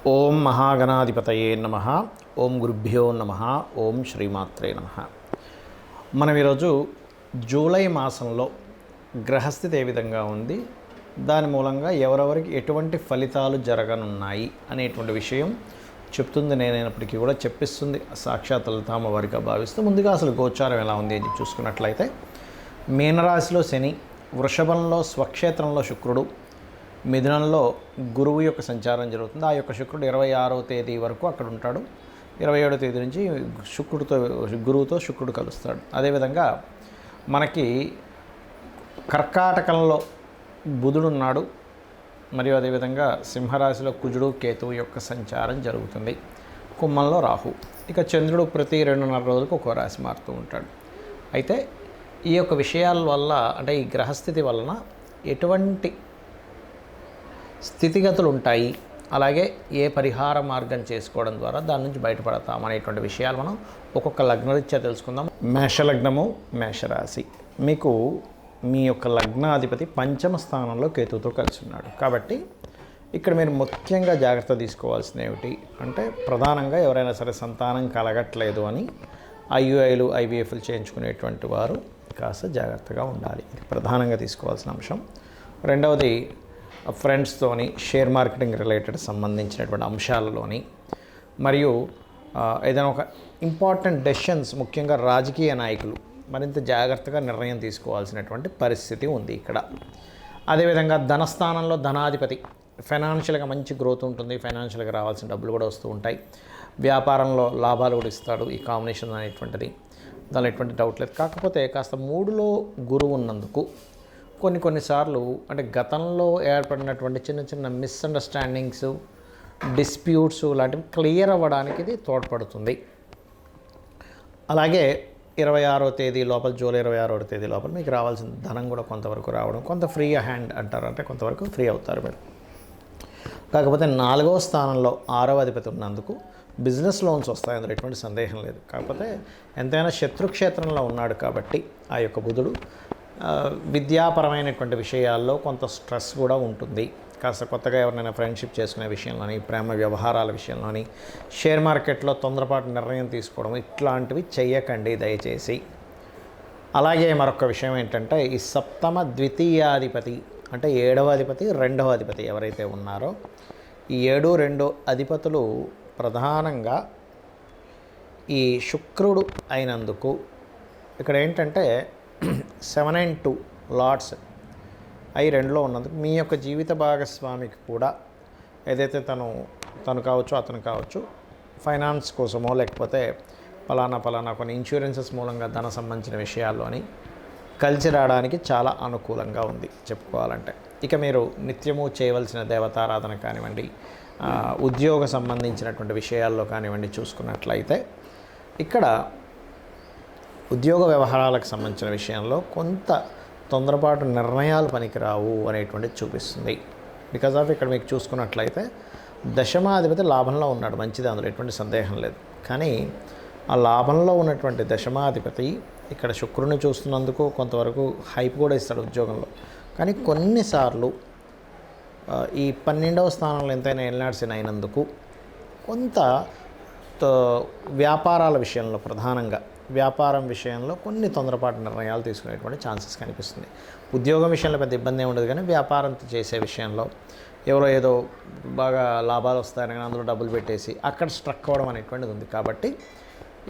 ఓం మహాగణాధిపతయే నమ. ఓం గురుభ్యో నమ. ఓం శ్రీమాత్రే నమ. మనం ఈరోజు జూలై మాసంలో గ్రహస్థితి ఏ విధంగా ఉంది, దాని మూలంగా ఎవరెవరికి ఎటువంటి ఫలితాలు జరగనున్నాయి అనేటువంటి విషయం చెప్తుంది. నేనైనప్పటికీ కూడా చెప్పిస్తుంది సాక్షాత్ లలితామ్మవారిగా భావిస్తూ ముందుగా అసలు గోచారం ఎలా ఉంది అని చూసుకున్నట్లయితే, మీనరాశిలో శని, వృషభంలో స్వక్షేత్రంలో శుక్రుడు, మిథునంలో గురువు యొక్క సంచారం జరుగుతుంది. ఆ యొక్క శుక్రుడు 26వ తేదీ వరకు అక్కడ ఉంటాడు. 27వ తేదీ నుంచి గురువుతో శుక్రుడు కలుస్తాడు. అదేవిధంగా మనకి కర్కాటకంలో బుధుడు ఉన్నాడు. మరియు అదేవిధంగా సింహరాశిలో కుజుడు కేతువు యొక్క సంచారం జరుగుతుంది. కుంభంలో రాహు. ఇక చంద్రుడు ప్రతి 2.5 రోజులకు ఒక్కో రాశి మారుతూ ఉంటాడు. అయితే ఈ యొక్క విషయాల వల్ల, అంటే ఈ గ్రహస్థితి వలన ఎటువంటి స్థితిగతులు ఉంటాయి, అలాగే ఏ పరిహార మార్గం చేసుకోవడం ద్వారా దాని నుంచి బయటపడతాం అనేటువంటి విషయాలు మనం ఒక్కొక్క లగ్నరీత్యా తెలుసుకుందాం. మేషలగ్నము, మేషరాశి. మీకు మీ యొక్క లగ్నాధిపతి పంచమ స్థానంలో కేతువుతో కలిసి ఉన్నాడు. కాబట్టి ఇక్కడ మీరు ముఖ్యంగా జాగ్రత్త తీసుకోవాల్సింది ఏమిటి అంటే, ప్రధానంగా ఎవరైనా సరే సంతానం కలగట్లేదు అని ఐయుఐలు ఐవీఎఫ్లు చేయించుకునేటువంటి వారు కాస్త జాగ్రత్తగా ఉండాలి. ఇది ప్రధానంగా తీసుకోవాల్సిన అంశం. రెండవది, ఫ్రెండ్స్తోని షేర్ మార్కెటింగ్ రిలేటెడ్ సంబంధించినటువంటి అంశాలలోని, మరియు ఏదైనా ఒక ఇంపార్టెంట్ డెసిషన్స్, ముఖ్యంగా రాజకీయ నాయకులు మరింత జాగ్రత్తగా నిర్ణయం తీసుకోవాల్సినటువంటి పరిస్థితి ఉంది ఇక్కడ. అదేవిధంగా ధనస్థానంలో ధనాధిపతి, ఫైనాన్షియల్గా మంచి గ్రోత్ ఉంటుంది, ఫైనాన్షియల్గా రావాల్సిన డబ్బులు కూడా వస్తూ ఉంటాయి. వ్యాపారంలో లాభాలు కూడా ఇస్తాడు ఈ కాంబినేషన్ అనేటువంటిది, దానిలో ఎటువంటి డౌట్ లేదు. కాకపోతే కాస్త 3లో గురువు ఉన్నందుకు కొన్నిసార్లు అంటే గతంలో ఏర్పడినటువంటి చిన్న చిన్న మిస్అండర్స్టాండింగ్స్, డిస్ప్యూట్స్ లాంటివి క్లియర్ అవ్వడానికి ఇది తోడ్పడుతుంది. అలాగే 26వ తేదీ లోపల, జూలై 26వ తేదీ లోపల మీకు రావాల్సిన ధనం కూడా కొంతవరకు రావడం, కొంత ఫ్రీ హ్యాండ్ అంటారు, అంటే కొంతవరకు ఫ్రీ అవుతారు మీరు. కాకపోతే 4వ స్థానంలో 6వ అధిపతి ఉన్నందుకు బిజినెస్ లోన్స్ వస్తాయి, అందులో ఎటువంటి సందేహం లేదు. కాకపోతే ఎంతైనా శత్రుక్షేత్రంలో ఉన్నాడు కాబట్టి ఆ యొక్క బుధుడు విద్యాపరమైనటువంటి విషయాల్లో కొంత స్ట్రెస్ కూడా ఉంటుంది. కాస్త కొత్తగా ఎవరినైనా ఫ్రెండ్షిప్ చేసుకునే విషయంలోని, ప్రేమ వ్యవహారాల విషయంలోని, షేర్ మార్కెట్లో తొందరపాటు నిర్ణయం తీసుకోవడం ఇట్లాంటివి చెయ్యకండి దయచేసి. అలాగే మరొక విషయం ఏంటంటే, ఈ సప్తమ ద్వితీయాధిపతి అంటే 7వ అధిపతి, 2వ అధిపతి ఎవరైతే ఉన్నారో ఈ 7, 2 అధిపతులు ప్రధానంగా ఈ శుక్రుడు అయినందుకు ఇక్కడ ఏంటంటే 7 and 2 లార్డ్స్ అవి 2లో ఉన్నందుకు మీ యొక్క జీవిత భాగస్వామికి కూడా ఏదైతే తను కావచ్చు, అతను కావచ్చు, ఫైనాన్స్ కోసమో లేకపోతే పలానా కొన్ని ఇన్సూరెన్సెస్ మూలంగా ధన సంబంధించిన విషయాల్లోని కలిసి రావడానికి చాలా అనుకూలంగా ఉంది చెప్పుకోవాలంటే. ఇక మీరు నిత్యము చేయవలసిన దేవతారాధన కానివ్వండి, ఉద్యోగ సంబంధించినటువంటి విషయాల్లో కానివ్వండి చూసుకున్నట్లయితే, ఇక్కడ ఉద్యోగ వ్యవహారాలకు సంబంధించిన విషయంలో కొంత తొందరపాటు నిర్ణయాలు పనికిరావు అనేటువంటిది చూపిస్తుంది. బికాజ్ ఆఫ్ ఇక్కడ మీకు చూసుకున్నట్లయితే దశమాధిపతి లాభంలో ఉన్నాడు, మంచిది, అందులో ఎటువంటి సందేహం లేదు. కానీ ఆ లాభంలో ఉన్నటువంటి దశమాధిపతి ఇక్కడ శుక్రుని చూస్తున్నందుకు కొంతవరకు హైప్ కూడా ఇస్తాడు ఉద్యోగంలో. కానీ కొన్నిసార్లు ఈ 12వ స్థానంలో ఎంతైనా ఎల్నాడ్సిన్ అయినందుకు కొంత వ్యాపారాల విషయంలో, ప్రధానంగా వ్యాపారం విషయంలో కొన్ని తొందరపాటు నిర్ణయాలు తీసుకునేటువంటి ఛాన్సెస్ కనిపిస్తుంది. ఉద్యోగం విషయంలో పెద్ద ఇబ్బంది ఉండదు, కానీ వ్యాపారం చేసే విషయంలో ఎవరో ఏదో బాగా లాభాలు వస్తాయని కానీ అందులో డబ్బులు పెట్టేసి అక్కడ స్ట్రక్ అవ్వడం అనేటువంటిది ఉంది. కాబట్టి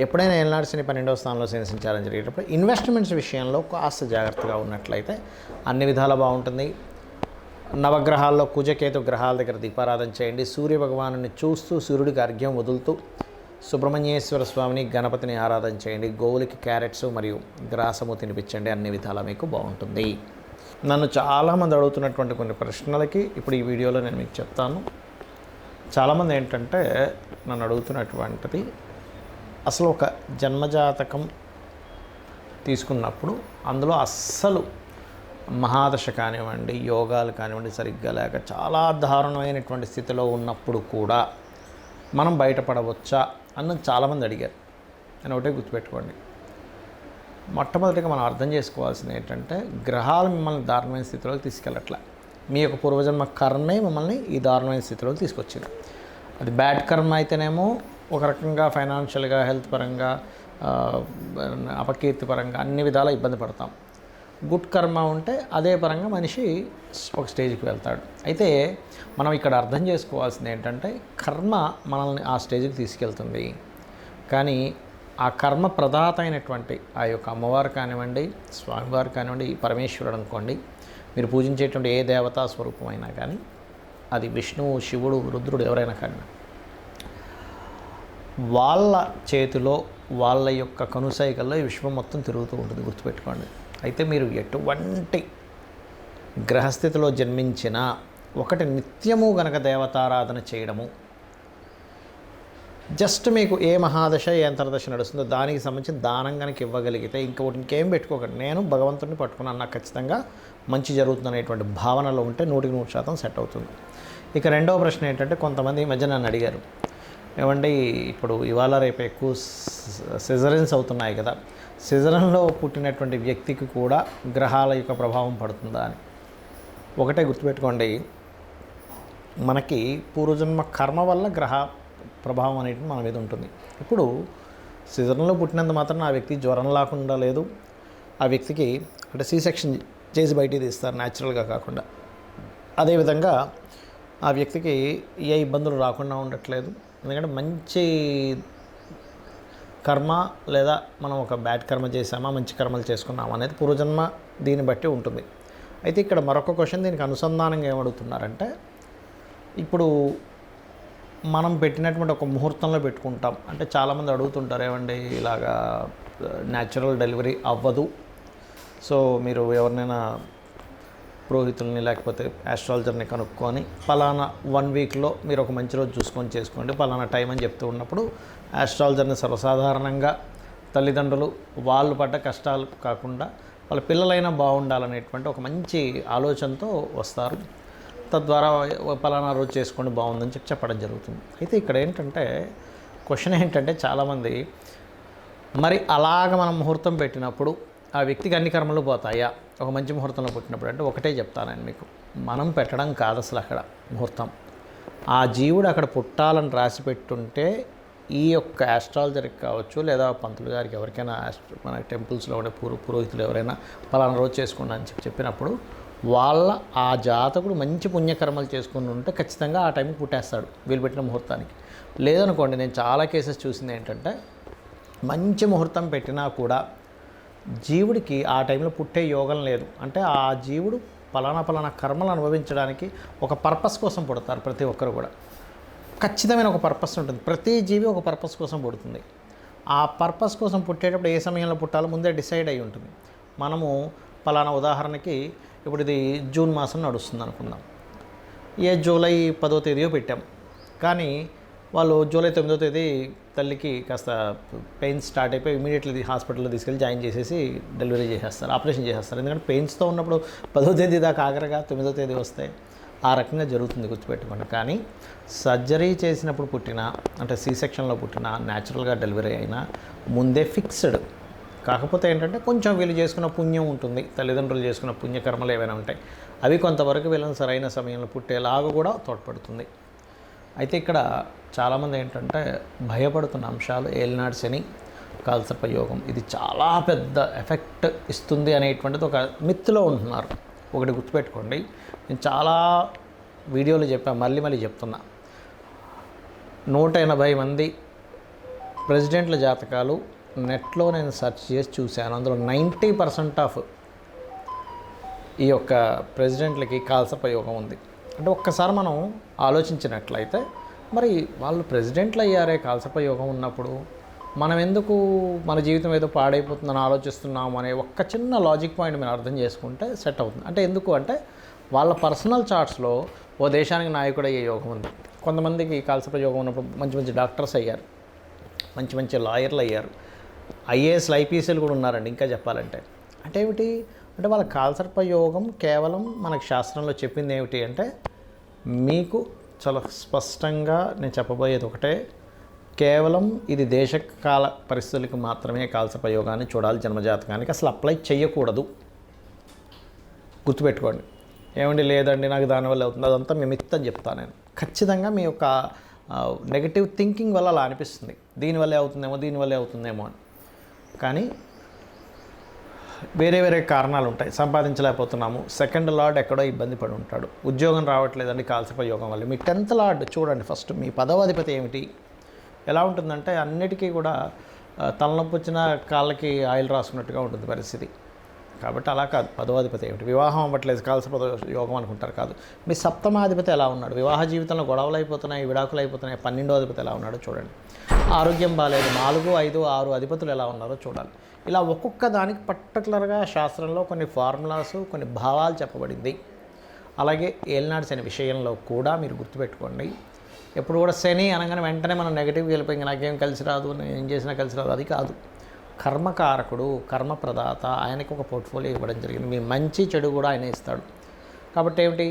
ఎప్పుడైనా ఏలినాడ్సిని 12వ స్థానంలో సంచారం జరిగేటప్పుడు ఇన్వెస్ట్మెంట్స్ విషయంలో కాస్త జాగ్రత్తగా ఉన్నట్లయితే అన్ని విధాలా బాగుంటుంది. నవగ్రహాల్లో కుజకేతు గ్రహాల దగ్గర దీపారాధన చేయండి. సూర్య భగవాను చూస్తూ సూర్యుడికి అర్ఘ్యం వదులుతూ సుబ్రహ్మణ్యేశ్వర స్వామిని, గణపతిని ఆరాధన చేయండి. గోవులకి క్యారెట్స్ మరియు గ్రాసము తినిపించండి. అన్ని విధాలా మీకు బాగుంటుంది. నన్ను చాలామంది అడుగుతున్నటువంటి కొన్ని ప్రశ్నలకి ఇప్పుడు ఈ వీడియోలో నేను మీకు చెప్తాను. చాలామంది ఏంటంటే నన్ను అడుగుతున్నటువంటిది, అసలు ఒక జన్మజాతకం తీసుకున్నప్పుడు అందులో అస్సలు మహాదశ కానివ్వండి, యోగాలు కానివ్వండి సరిగ్గా లేక చాలా దారుణమైనటువంటి స్థితిలో ఉన్నప్పుడు కూడా మనం బయటపడవచ్చా అన్నది చాలామంది అడిగారు. నేను ఒకటే గుర్తుపెట్టుకోండి, మొట్టమొదటిగా మనం అర్థం చేసుకోవాల్సింది ఏంటంటే, గ్రహాలు మిమ్మల్ని దారుణమైన స్థితిలోకి తీసుకెళ్ళట్లే. మీ యొక్క పూర్వజన్మ కర్మే మిమ్మల్ని ఈ దారుణమైన స్థితిలోకి తీసుకొచ్చింది. అది బ్యాడ్ కర్మ అయితేనేమో ఒక రకంగా ఫైనాన్షియల్గా, హెల్త్ పరంగా, అపకీర్తి పరంగా అన్ని విధాలా ఇబ్బంది పడతాం. గుడ్ కర్మ ఉంటే అదే పరంగా మనిషి ఒక స్టేజ్కి వెళ్తాడు. అయితే మనం ఇక్కడ అర్థం చేసుకోవాల్సింది ఏంటంటే కర్మ మనల్ని ఆ స్టేజ్కి తీసుకెళ్తుంది. కానీ ఆ కర్మ ప్రదాత అయినటువంటి ఆ యొక్క అమ్మవారు కానివ్వండి, స్వామివారు కానివ్వండి, పరమేశ్వరుడు అనుకోండి, మీరు పూజించేటువంటి ఏ దేవతా స్వరూపమైనా కానీ, అది విష్ణువు, శివుడు, రుద్రుడు ఎవరైనా కానీ, వాళ్ళ చేతిలో వాళ్ళ యొక్క కనుసైకల్లో ఈ విశ్వం మొత్తం తిరుగుతూ ఉంటుంది, గుర్తుపెట్టుకోండి. అయితే మీరు ఎటువంటి గ్రహస్థితిలో జన్మించినా ఒకటి నిత్యము గనక దేవతారాధన చేయడము, జస్ట్ మీకు ఏ మహాదశ ఏ అంతర్దశ నడుస్తుందో దానికి సంబంధించిన దానం కనుక ఇవ్వగలిగితే ఇంకేం పెట్టుకోకండి. నేను భగవంతుడిని పట్టుకున్నాను, నాకు ఖచ్చితంగా మంచి జరుగుతుంది అనేటువంటి భావనలో ఉంటే 100% సెట్ అవుతుంది. ఇక రెండవ ప్రశ్న ఏంటంటే, కొంతమంది ఈ మధ్య నన్ను అడిగారు, ఏమండి ఇప్పుడు ఇవాళ రేపు ఎక్కువ సిజరన్స్ అవుతున్నాయి కదా, సిజరన్లో పుట్టినటువంటి వ్యక్తికి కూడా గ్రహాల యొక్క ప్రభావం పడుతుందా అని. ఒకటే గుర్తుపెట్టుకోండి, మనకి పూర్వజన్మ కర్మ వల్ల గ్రహ ప్రభావం అనేది మన మీద ఉంటుంది. ఇప్పుడు సిజరన్లో పుట్టినంత మాత్రం ఆ వ్యక్తి జ్వరం లేకుండా లేదు, ఆ వ్యక్తికి అంటే C-సెక్షన్ చేసి బయటికి తీస్తారు న్యాచురల్గా కాకుండా. అదేవిధంగా ఆ వ్యక్తికి ఏ ఇబ్బందులు రాకుండా ఉండట్లేదు. ఎందుకంటే మంచి కర్మ లేదా మనం ఒక బ్యాడ్ కర్మ చేసామా, మంచి కర్మలు చేసుకున్నామా అనేది పూర్వజన్మ దీన్ని బట్టి ఉంటుంది. అయితే ఇక్కడ మరొక క్వశ్చన్ దీనికి అనుసంధానంగా ఏమడుగుతున్నారంటే, ఇప్పుడు మనం పెట్టినటువంటి ఒక ముహూర్తంలో పెట్టుకుంటాం. అంటే చాలామంది అడుగుతుంటారు, ఏమండి ఇలాగా న్యాచురల్ డెలివరీ అవ్వదు, సో మీరు ఎవరినైనా పురోహితుల్ని లేకపోతే ఆస్ట్రాలజర్ని కనుక్కొని పలానా 1 వీక్లో మీరు ఒక మంచి రోజు చూసుకొని చేసుకోండి, పలానా టైం అని చెప్తూ ఉన్నప్పుడు ఆస్ట్రాలజర్ని సర్వసాధారణంగా తల్లిదండ్రులు వాళ్ళు పడ్డ కష్టాలు కాకుండా వాళ్ళ పిల్లలైనా బాగుండాలనేటువంటి ఒక మంచి ఆలోచనతో వస్తారు. తద్వారా పలానా రోజు చేసుకోండి బాగుందని చెప్పడం జరుగుతుంది. అయితే ఇక్కడ ఏంటంటే క్వశ్చన్ ఏంటంటే, చాలామంది మరి అలాగ మనం ముహూర్తం పెట్టినప్పుడు ఆ వ్యక్తికి అన్ని కర్మలు పోతాయా ఒక మంచి ముహూర్తంలో పుట్టినప్పుడు అంటే, ఒకటే చెప్తానండి మీకు, మనం పెట్టడం కాదు అసలు అక్కడ ముహూర్తం. ఆ జీవుడు అక్కడ పుట్టాలని రాసి పెట్టుంటే ఈ యొక్క ఆస్ట్రాలజర్కి కావచ్చు లేదా పంతులు గారికి ఎవరికైనా మన టెంపుల్స్లో ఉండే పురోహితులు ఎవరైనా పలానా రోజు చేసుకోండి అని చెప్పినప్పుడు వాళ్ళ ఆ జాతకుడు మంచి పుణ్యకర్మలు చేసుకుని ఉంటే ఖచ్చితంగా ఆ టైంకి పుట్టేస్తాడు వీళ్ళు పెట్టిన ముహూర్తానికి. లేదనుకోండి, నేను చాలా కేసెస్ చూసింది ఏంటంటే, మంచి ముహూర్తం పెట్టినా కూడా జీవుడికి ఆ టైంలో పుట్టే యోగం లేదు. అంటే ఆ జీవుడు పలానా కర్మలు అనుభవించడానికి ఒక పర్పస్ కోసం పుడతారు. ప్రతి ఒక్కరు కూడా ఖచ్చితమైన ఒక పర్పస్ ఉంటుంది. ప్రతి జీవి ఒక పర్పస్ కోసం పుడుతుంది. ఆ పర్పస్ కోసం పుట్టేటప్పుడు ఏ సమయంలో పుట్టాలో ముందే డిసైడ్ అయి ఉంటుంది. మనము పలానా ఉదాహరణకి ఇప్పుడు ఇది జూన్ మాసం నడుస్తుంది అనుకుందాం, జూలై 10వ తేదీయో పెట్టాం, కానీ వాళ్ళు జూలై 9వ తేదీ తల్లికి కాస్త పెయిన్స్ స్టార్ట్ అయిపోయి ఇమీడియట్లీ హాస్పిటల్లో తీసుకెళ్ళి జాయిన్ చేసేసి డెలివరీ చేసేస్తారు, ఆపరేషన్ చేసేస్తారు. ఎందుకంటే పెయిన్స్తో ఉన్నప్పుడు 10వ తేదీ దాకా ఆఖరిగా 9వ తేదీ వస్తే ఆ రకంగా జరుగుతుంది, గుర్తుపెట్టుకోండి. కానీ సర్జరీ చేసినప్పుడు పుట్టిన అంటే C-సెక్షన్లో పుట్టిన న్యాచురల్గా డెలివరీ అయినా ముందే ఫిక్స్డ్. కాకపోతే ఏంటంటే కొంచెం వీళ్ళు చేసుకున్న పుణ్యం ఉంటుంది, తల్లిదండ్రులు చేసుకున్న పుణ్యకర్మలు ఏవైనా ఉంటాయి, అవి కొంతవరకు వీళ్ళని సరైన సమయంలో పుట్టేలాగా కూడా తోడ్పడుతుంది. అయితే ఇక్కడ చాలామంది ఏంటంటే భయపడుతున్న అంశాలు ఏలినాడు శని, కాలసర్ప యోగం, ఇది చాలా పెద్ద ఎఫెక్ట్ ఇస్తుంది అనేటువంటిది ఒక మిత్తులో ఉంటున్నారు. ఒకటి గుర్తుపెట్టుకోండి, నేను చాలా వీడియోలు చెప్పాను, మళ్ళీ చెప్తున్నా, 180 మంది ప్రెసిడెంట్ల జాతకాలు నెట్లో నేను సెర్చ్ చేసి చూశాను. అందులో 90% ఆఫ్ ఈ యొక్క ప్రెసిడెంట్లకి కాలసర్ప యోగం ఉంది. అంటే ఒక్కసారి మనం ఆలోచించినట్లయితే, మరి వాళ్ళు ప్రెసిడెంట్లు అయ్యారే కాలసర్ప యోగం ఉన్నప్పుడు మనం ఎందుకు మన జీవితం ఏదో పాడైపోతుందని ఆలోచిస్తున్నాం అనే ఒక్క చిన్న లాజిక్ పాయింట్ మీరు అర్థం చేసుకుంటే సెట్ అవుతుంది. అంటే ఎందుకు అంటే వాళ్ళ పర్సనల్ చార్ట్స్లో ఓ దేశానికి నాయకుడు అయ్యే యోగం ఉంది. కొంతమందికి కాలసర్ప యోగం ఉన్నప్పుడు మంచి డాక్టర్స్ అయ్యారు, మంచి లాయర్లు అయ్యారు, IASలు IPSలు కూడా ఉన్నారండి. ఇంకా చెప్పాలంటే అంటే ఏమిటి అంటే వాళ్ళ కాలసర్ప యోగం కేవలం మనకు శాస్త్రంలో చెప్పింది ఏమిటి అంటే, మీకు చాలా స్పష్టంగా నేను చెప్పబోయేది ఒకటే, కేవలం ఇది దేశకాల పరిస్థితులకు మాత్రమే కాలసర్ప యోగాన్ని చూడాలి, జన్మజాతకానికి అసలు అప్లై చేయకూడదు. గుర్తుపెట్టుకోండి. ఏమండి లేదండి నాకు దానివల్ల అవుతుంది, అదంతా మీ మిత్తని చెప్తాను నేను. ఖచ్చితంగా మీ యొక్క నెగటివ్ థింకింగ్ వల్ల అలా అనిపిస్తుంది, దీనివల్లే అవుతుందేమో అని. కానీ వేరే వేరే కారణాలు ఉంటాయి. సంపాదించలేకపోతున్నాము, సెకండ్ లార్డ్ ఎక్కడో ఇబ్బంది పడి ఉంటాడు, ఉద్యోగం రావట్లేదండి కాలసర్ప యోగం వల్ల. మీ 10th లార్డ్ చూడండి ఫస్ట్, మీ 10వ అధిపతి ఏమిటి, ఎలా ఉంటుందంటే అన్నిటికీ కూడా తలనొప్పి వచ్చిన కాళ్ళకి ఆయిల్ రాసుకున్నట్టుగా ఉంటుంది పరిస్థితి. కాబట్టి అలా కాదు. 10వ అధిపతి ఏమిటి, వివాహం అవ్వట్లేదు కాలసర్ప యోగం అనుకుంటారు, కాదు. మీ 7వ అధిపతి ఎలా ఉన్నాడు, వివాహ జీవితంలో గొడవలు అయిపోతున్నాయి, విడాకులు అయిపోతున్నాయి. 12వ అధిపతి ఎలా ఉన్నాడో చూడండి. ఆరోగ్యం బాగాలేదు, 4, 5, 6 అధిపతులు ఎలా ఉన్నారో చూడాలి. ఇలా ఒక్కొక్క దానికి పర్టికులర్గా శాస్త్రంలో కొన్ని ఫార్ములాస్, కొన్ని భావాలు చెప్పబడింది. అలాగే ఏలినాడు శని విషయంలో కూడా మీరు గుర్తుపెట్టుకోండి, ఎప్పుడు కూడా శని అనగానే వెంటనే మనం నెగిటివ్గా వెళ్ళిపోయి నాకేం కలిసి రాదు, నేను ఏం చేసినా కలిసి రాదు, అది కాదు. కర్మకారకుడు, కర్మప్రదాత, ఆయనకి ఒక పోర్ట్ఫోలియో ఇవ్వడం జరిగింది. మీ మంచి చెడు కూడా ఆయన ఇస్తాడు. కాబట్టి ఏమిటి,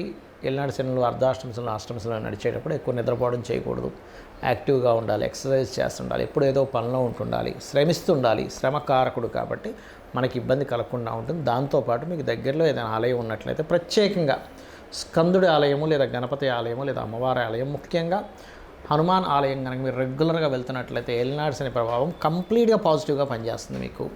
ఏలినాడు శనులు అర్ధాష్టమశనులు అష్టమశనులు నడిచేటప్పుడు ఎక్కువ నిద్రపోవడం చేయకూడదు, యాక్టివ్గా ఉండాలి, ఎక్సర్సైజ్ చేస్తుండాలి, ఎప్పుడు ఏదో పనిలో ఉంటుండాలి, శ్రమిస్తుండాలి. శ్రమకారకుడు కాబట్టి మనకి ఇబ్బంది కలగకుండా ఉంటుంది. దాంతోపాటు మీకు దగ్గరలో ఏదైనా ఆలయం ఉన్నట్లయితే ప్రత్యేకంగా స్కందుడి ఆలయము లేదా గణపతి ఆలయము లేదా అమ్మవారి ఆలయం, ముఖ్యంగా హనుమాన్ ఆలయం కనుక మీరు రెగ్యులర్గా వెళ్తున్నట్లయితే ఏలినాడు శని ప్రభావం కంప్లీట్గా పాజిటివ్గా పనిచేస్తుంది మీకు.